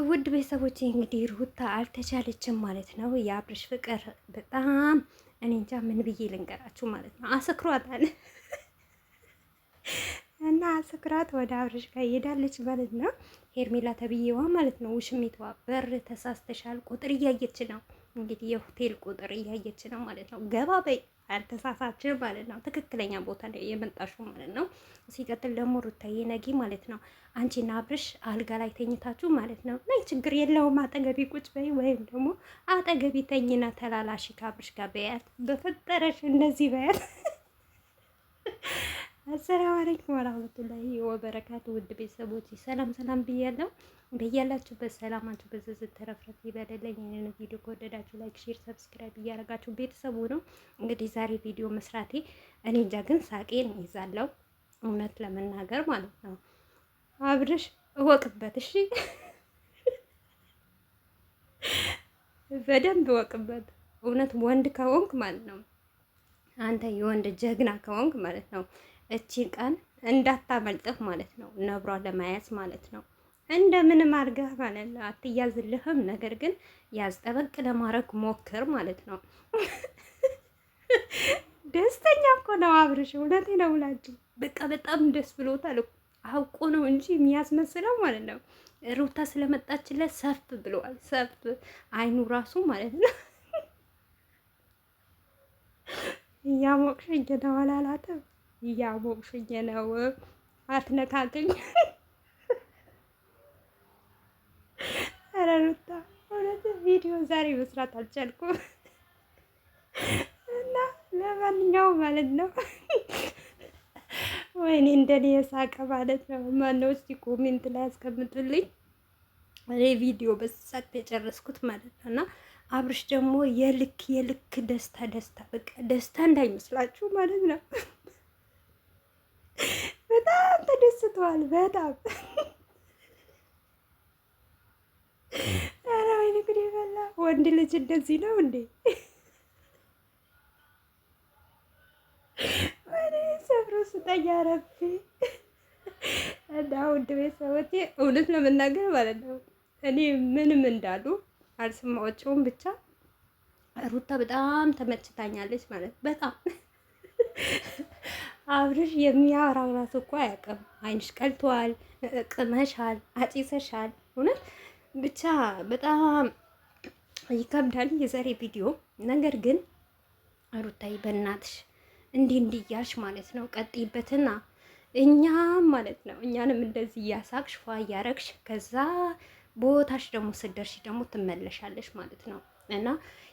ውድ ቤተሰቦች እንግዲህ ሩታ አልተቻለችም ማለት ነው። የአብርሽ ፍቅር በጣም እኔ እንጃ ምን ብዬ ልንገራችሁ ማለት ነው። አሰክሯታል እና አሰክሯት ወደ አብርሽ ጋር ይሄዳለች ማለት ነው። ሄርሜላ ተብዬዋ ማለት ነው። ውሽሚቷ በር ተሳስተሻል፣ ቁጥር እያየች ነው እንግዲህ የሆቴል ቁጥር እያየች ነው ማለት ነው። ገባ በይ አልተሳሳችም ማለት ነው። ትክክለኛ ቦታ ላይ የመጣሽው ማለት ነው። ሲቀጥል ደግሞ ሩታዬ ነጊ ማለት ነው። አንቺና አብርሽ አልጋ ላይ ተኝታችሁ ማለት ነው። ነይ ችግር የለውም አጠገቢ ቁጭ በይ፣ ወይም ደግሞ አጠገቢ ተኝና ተላላሺ ከአብርሽ ጋር በያት። በፈጠረሽ እንደዚህ በያት። አሰላሙ አለይኩም ወራህመቱላሂ ወበረካቱ። ውድ ቤተሰቦች ሰላም ሰላም ብያለሁ። በያላችሁበት ሰላማችሁ በዝዝት ተረፍረፍ ይበደለኝ። ይህንን ቪዲዮ ከወደዳችሁ ላይክ፣ ሼር፣ ሰብስክራይብ እያደረጋችሁ ቤተሰቡ ነው። እንግዲህ ዛሬ ቪዲዮ መስራቴ እኔ እንጃ ግን ሳቄን ይዛለው እውነት ለመናገር ማለት ነው። አብርሽ እወቅበት፣ እሺ በደንብ እወቅበት። እውነት ወንድ ከሆንክ ማለት ነው አንተ የወንድ ጀግና ከሆንክ ማለት ነው እቺን ቀን እንዳታመልጥህ ማለት ነው። ነብሯ ለማያዝ ማለት ነው። እንደምንም አድርገህ ማለት ነው። አትያዝልህም፣ ነገር ግን ያዝ ጠበቅ ለማድረግ ሞክር ማለት ነው። ደስተኛ እኮ ነው አብርሽ፣ እውነቴን ነው ብላችሁ በቃ በጣም ደስ ብሎታል። አውቆ ነው እንጂ የሚያስመስለው ማለት ነው። ሩታ ስለመጣችለት ሰፍ ብለዋል። ሰፍ አይኑ ራሱ ማለት ነው። እያሞቅሽኝ ነው አላላትም? እያሞቅሽኝ ነው አትነካክኝ። ኧረ ሩታ እውነት ቪዲዮ ዛሬ መስራት አልቻልኩም እና ለማንኛውም ማለት ነው ወይኔ እንደኔ የሳቀ ማለት ነው። ማነው እስቲ ኮሜንት ላይ ያስቀምጡልኝ። እኔ ቪዲዮ በሳቅ የጨረስኩት ማለት ነው። እና አብርሽ ደግሞ የልክ ደስታ በቃ ደስታ እንዳይመስላችሁ ማለት ነው። በጣም ተደስተዋል። በጣም ኧረ ወይኔ ጉዴ ፈላ። ወንድ ልጅ እንደዚህ ነው እንዴ? ወይኔ ሰብሮ ስጠኝ ረቢ። እና ውድ ቤተሰቦቼ እውነት ለመናገር ማለት ነው እኔ ምንም እንዳሉ አልሰማዎቸውም። ብቻ ሩታ በጣም ተመችታኛለች ማለት በጣም አብርሽ የሚያወራው ራሱ እኮ አያውቅም። አይንሽ ቀልቷል፣ ቅመሻል፣ አጪሰሻል። እውነት ብቻ በጣም ይከብዳል የዛሬ ቪዲዮ። ነገር ግን ሩታዬ በእናትሽ እንዲህ እያልሽ ማለት ነው ቀጥይበትና እኛም ማለት ነው እኛንም እንደዚህ እያሳቅሽ ፏ እያረግሽ ከዛ ቦታሽ ደግሞ ስደርሽ ደግሞ ትመለሻለሽ ማለት ነው። እና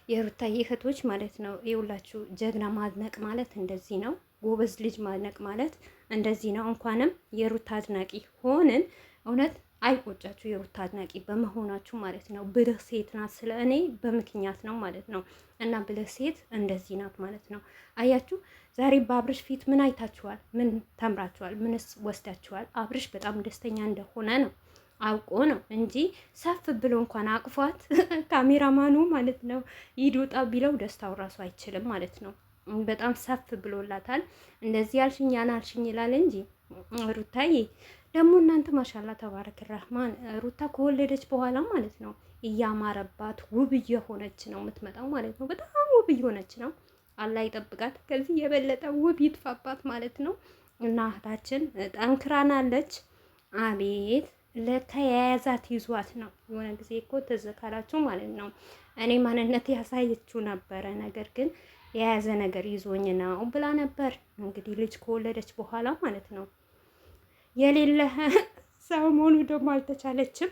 የሩታዬ እህቶች ማለት ነው ይኸውላችሁ ጀግና ማድነቅ ማለት እንደዚህ ነው። ጎበዝ ልጅ ማድነቅ ማለት እንደዚህ ነው። እንኳንም የሩታ አድናቂ ሆንን። እውነት አይቆጫችሁ የሩታ አድናቂ በመሆናችሁ ማለት ነው። ብልህ ሴት ናት። ስለ እኔ በምክንያት ነው ማለት ነው። እና ብልህ ሴት እንደዚህ ናት ማለት ነው። አያችሁ ዛሬ በአብርሽ ፊት ምን አይታችኋል? ምን ተምራችኋል? ምንስ ወስዳችኋል? አብርሽ በጣም ደስተኛ እንደሆነ ነው አውቆ ነው እንጂ ሰፍ ብሎ እንኳን አቅፏት ካሜራማኑ ማለት ነው ይዶጣ ቢለው ደስታው ራሱ አይችልም ማለት ነው። በጣም ሰፍ ብሎላታል። እንደዚህ ያልሽኝ ያን አልሽኝ ይላል እንጂ ሩታዬ ደግሞ እናንተ ማሻላ ተባረክ ረህማን። ሩታ ከወለደች በኋላ ማለት ነው እያማረባት ውብ እየሆነች ነው የምትመጣው ማለት ነው። በጣም ውብ እየሆነች ነው። አላህ ይጠብቃት፣ ከዚህ የበለጠ ውብ ይጥፋባት ማለት ነው። እና እህታችን ጠንክራናለች። አቤት ለካ የያዛት ይዟት ነው። የሆነ ጊዜ እኮ ትዝ ካላችሁ ማለት ነው እኔ ማንነት ያሳየችው ነበረ፣ ነገር ግን የያዘ ነገር ይዞኝ ነው ብላ ነበር። እንግዲህ ልጅ ከወለደች በኋላ ማለት ነው የሌለ ሰሞኑ ደግሞ አልተቻለችም።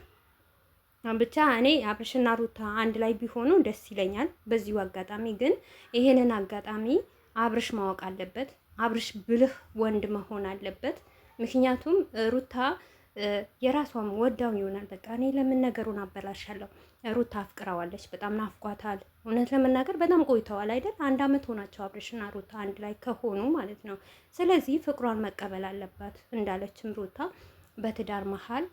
ብቻ እኔ አብርሽና ሩታ አንድ ላይ ቢሆኑ ደስ ይለኛል። በዚሁ አጋጣሚ ግን ይሄንን አጋጣሚ አብርሽ ማወቅ አለበት። አብርሽ ብልህ ወንድ መሆን አለበት። ምክንያቱም ሩታ የራሷም ወዳው ይሆናል። በቃ እኔ ለምን ነገሩን አበላሻለሁ። ሩታ አፍቅራዋለች፣ በጣም ናፍቋታል። እውነት ለመናገር በጣም ቆይተዋል አይደል? 1 አመት ሆናቸው አብርሽና ሩታ አንድ ላይ ከሆኑ ማለት ነው። ስለዚህ ፍቅሯን መቀበል አለባት። እንዳለችም ሩታ በትዳር መሀል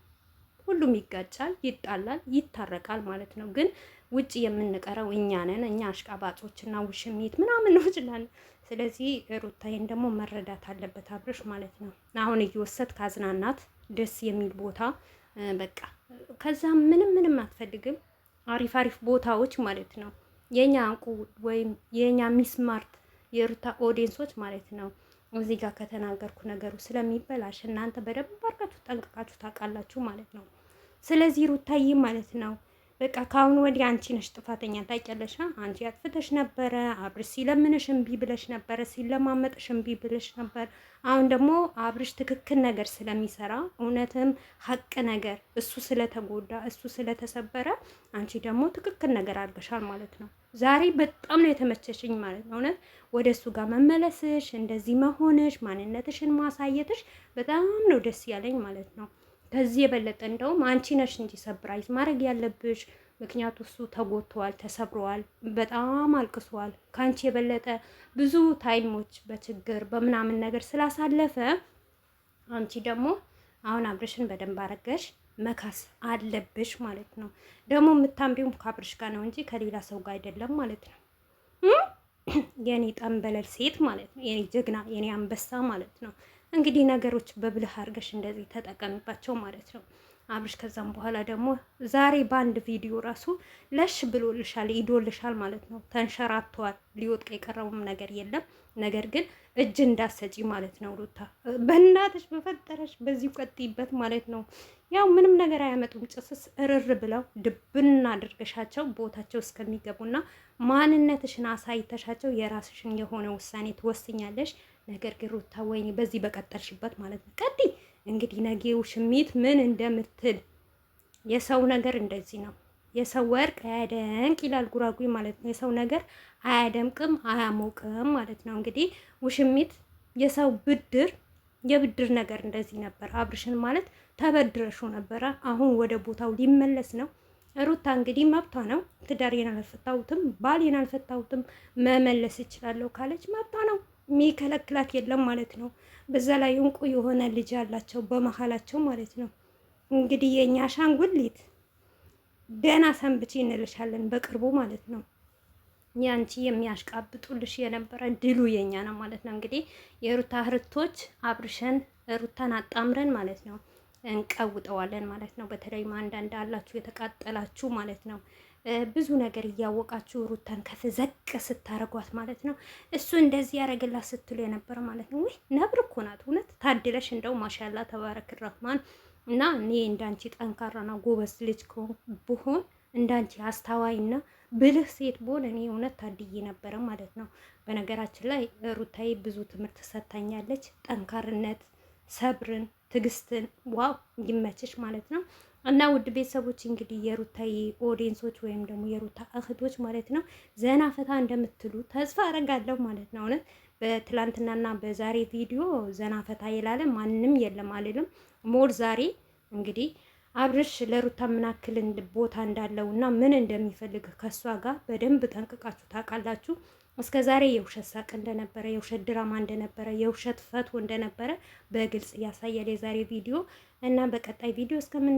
ሁሉም ይጋጫል፣ ይጣላል፣ ይታረቃል ማለት ነው። ግን ውጭ የምንቀረው እኛ ነን። እኛ አሽቃባጮችና ውሽሚት ምናምን ነው ይችላል። ስለዚህ ሩታዬን ደግሞ መረዳት አለበት አብርሽ ማለት ነው። አሁን እየወሰድ ካዝናናት ደስ የሚል ቦታ በቃ ከዛ ምንም አትፈልግም። አሪፍ አሪፍ ቦታዎች ማለት ነው። የኛ እንቁ ወይም የኛ ሚስማርት የሩታ ኦዲየንሶች ማለት ነው። እዚህ ጋር ከተናገርኩ ነገሩ ስለሚበላሽ እናንተ በደንብ አድርጋችሁ ጠንቅቃችሁ ታውቃላችሁ ማለት ነው። ስለዚህ ሩታዬ ማለት ነው በቃ ከአሁን ወዲህ አንቺ ነሽ ጥፋተኛ። ታውቂያለሽ፣ አንቺ አጥፍተሽ ነበረ። አብርሽ ሲለምንሽ እምቢ ብለሽ ነበረ፣ ሲለማመጥሽ እምቢ ብለሽ ነበር። አሁን ደግሞ አብርሽ ትክክል ነገር ስለሚሰራ እውነትም ሀቅ ነገር እሱ ስለተጎዳ እሱ ስለተሰበረ አንቺ ደግሞ ትክክል ነገር አድርገሻል ማለት ነው። ዛሬ በጣም ነው የተመቸሽኝ ማለት ነው። እውነት ወደ እሱ ጋር መመለስሽ፣ እንደዚህ መሆንሽ፣ ማንነትሽን ማሳየትሽ በጣም ነው ደስ ያለኝ ማለት ነው። ከዚህ የበለጠ እንደውም አንቺ ነሽ እንጂ ሰብራይዝ ማድረግ ያለብሽ። ምክንያቱ እሱ ተጎድተዋል፣ ተሰብረዋል፣ በጣም አልቅሷል። ከአንቺ የበለጠ ብዙ ታይሞች በችግር በምናምን ነገር ስላሳለፈ አንቺ ደግሞ አሁን አብርሽን በደንብ አረገሽ መካስ አለብሽ ማለት ነው። ደግሞ የምታምሪውም ከአብርሽ ጋር ነው እንጂ ከሌላ ሰው ጋር አይደለም ማለት ነው። የኔ ጠንበለል ሴት ማለት ነው። የኔ ጀግና፣ የኔ አንበሳ ማለት ነው። እንግዲህ ነገሮች በብልህ አድርገሽ እንደዚህ ተጠቀሚባቸው ማለት ነው አብርሽ። ከዛም በኋላ ደግሞ ዛሬ በአንድ ቪዲዮ ራሱ ለሽ ብሎልሻል፣ ይዶልሻል ማለት ነው። ተንሸራቷል። ሊወድቅ የቀረቡም ነገር የለም። ነገር ግን እጅ እንዳሰጪ ማለት ነው ሩታ። በእናትሽ በፈጠረሽ በዚሁ ቀጥይበት ማለት ነው። ያው ምንም ነገር አያመጡም። ጭስስ እርር ብለው ድብን አድርገሻቸው ቦታቸው እስከሚገቡና ማንነትሽን አሳይተሻቸው የራስሽን የሆነ ውሳኔ ትወስኛለሽ። ነገር ግን ሩታ ወይኔ በዚህ በቀጠልሽበት ማለት ነው። ቀጥይ እንግዲህ ነገው ሽሚት ምን እንደምትል። የሰው ነገር እንደዚህ ነው። የሰው ወርቅ አያደምቅ ይላል ጉራጉ ማለት ነው። የሰው ነገር አያደምቅም አያሞቅም ማለት ነው። እንግዲህ ውሽሚት የሰው ብድር የብድር ነገር እንደዚህ ነበር። አብርሽን ማለት ተበድረሽው ነበረ። አሁን ወደ ቦታው ሊመለስ ነው። ሩታ እንግዲህ መብቷ ነው። ትዳሬን አልፈታሁትም ባሌን አልፈታሁትም መመለስ እችላለሁ ካለች መብቷ ነው። የሚከለክላት የለም ማለት ነው። በዛ ላይ እንቁ የሆነ ልጅ ያላቸው በመሀላቸው ማለት ነው። እንግዲህ የኛ አሻንጉሊት ደህና ሰንብቼ እንልሻለን በቅርቡ ማለት ነው። ያንቺ የሚያሽቃብጡልሽ የነበረ ድሉ የኛ ነው ማለት ነው። እንግዲህ የሩታ እህቶች አብርሽን ሩታን አጣምረን ማለት ነው እንቀውጠዋለን ማለት ነው። በተለይም አንዳንድ አላችሁ የተቃጠላችሁ ማለት ነው ብዙ ነገር እያወቃችሁ ሩታን ከፍ ዘቅ ስታረጓት ማለት ነው። እሱ እንደዚህ ያደረግላት ስትሉ የነበረ ማለት ነው። ወይ ነብር እኮ ናት እውነት ታድለሽ። እንደው ማሻላ ተባረክ ረህማን። እና እኔ እንዳንቺ ጠንካራና ጎበዝ ልጅ ብሆን እንዳንቺ አስተዋይና ብልህ ሴት ብሆን እኔ እውነት ታድዬ ነበረ ማለት ነው። በነገራችን ላይ ሩታዬ ብዙ ትምህርት ሰጥታኛለች። ጠንካርነት፣ ሰብርን፣ ትዕግስትን ዋው ይመችሽ ማለት ነው። እና ውድ ቤተሰቦች እንግዲህ የሩታዬ ኦዲየንሶች ወይም ደግሞ የሩታ እህቶች ማለት ነው ዘና ፈታ እንደምትሉ ተስፋ አረጋለሁ ማለት ነው። እውነት በትላንትናና በዛሬ ቪዲዮ ዘና ፈታ ይላለ ማንም የለም አልልም። ሞር ዛሬ እንግዲህ አብርሽ ለሩታ ምን ያክል ቦታ እንዳለው እና ምን እንደሚፈልግ ከሷ ጋር በደንብ ጠንቅቃችሁ ታውቃላችሁ። እስከ ዛሬ የውሸት ሳቅ እንደነበረ፣ የውሸት ድራማ እንደነበረ፣ የውሸት ፈቶ እንደነበረ በግልጽ ያሳያል የዛሬ ቪዲዮ እና በቀጣይ ቪዲዮ እስከምን